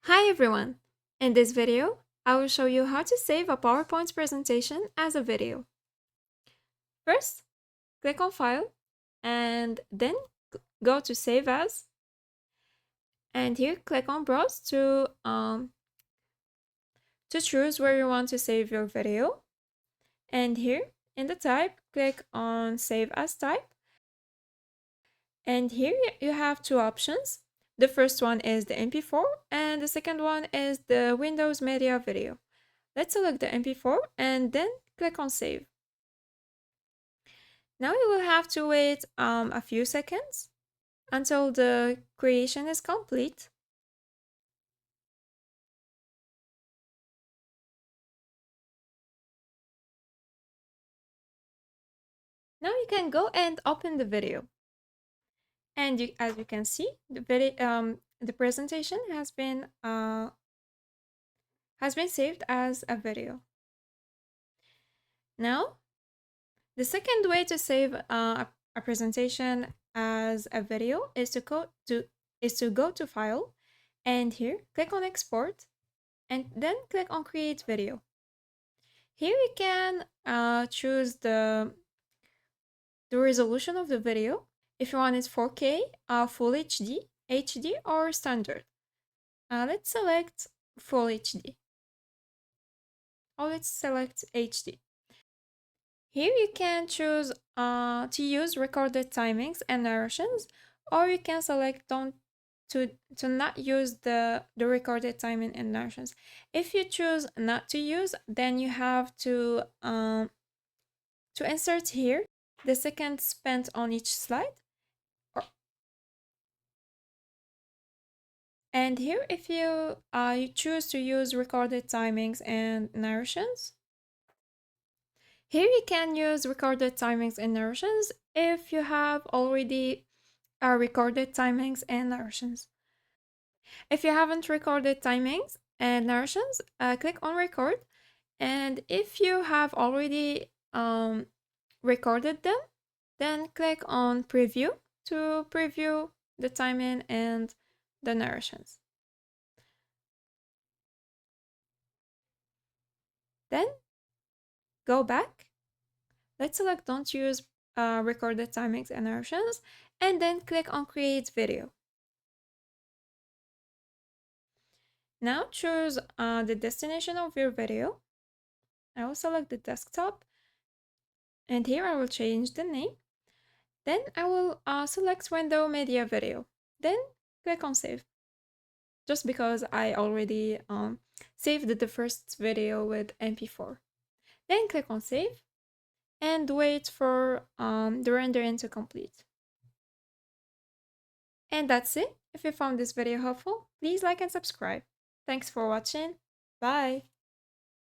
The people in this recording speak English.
Hi everyone! In this video, I will show you how to save a PowerPoint presentation as a video. First, click on File and then go to Save As, and here click on Browse to choose where you want to save your video. And here in the type, click on Save As Type. And here you have two options. The first one is the MP4 and the second one is the Windows Media Video. Let's select the MP4 and then click on Save. Now you will have to wait a few seconds until the creation is complete. Now you can go and open the video. And as you can see, the presentation has been saved as a video. Now, the second way to save a presentation as a video is to go to File, and here click on Export, and then click on Create Video. Here you can choose the resolution of the video. If you want it 4K, Full HD, HD, or Standard. Let's select Full HD. Or let's select HD. Here you can choose to use recorded timings and narrations, or you can select to not use the recorded timing and narrations. If you choose not to use, then you have to insert here the seconds spent on each slide. And here, if you choose to use recorded timings and narrations, here you can use recorded timings and narrations if you have already recorded timings and narrations. If you haven't recorded timings and narrations, click on record. And if you have already recorded them, then click on preview to preview the timing and the narrations. Then go back. Let's select don't use recorded timings and narrations, and then click on create video. Now choose the destination of your video. I will select the desktop, and here I will change the name. Then I will select window media video. Then click on save. Just because I already saved the first video with MP4. Then click on save and wait for the rendering to complete. And that's it. If you found this video helpful, please like and subscribe. Thanks for watching. Bye!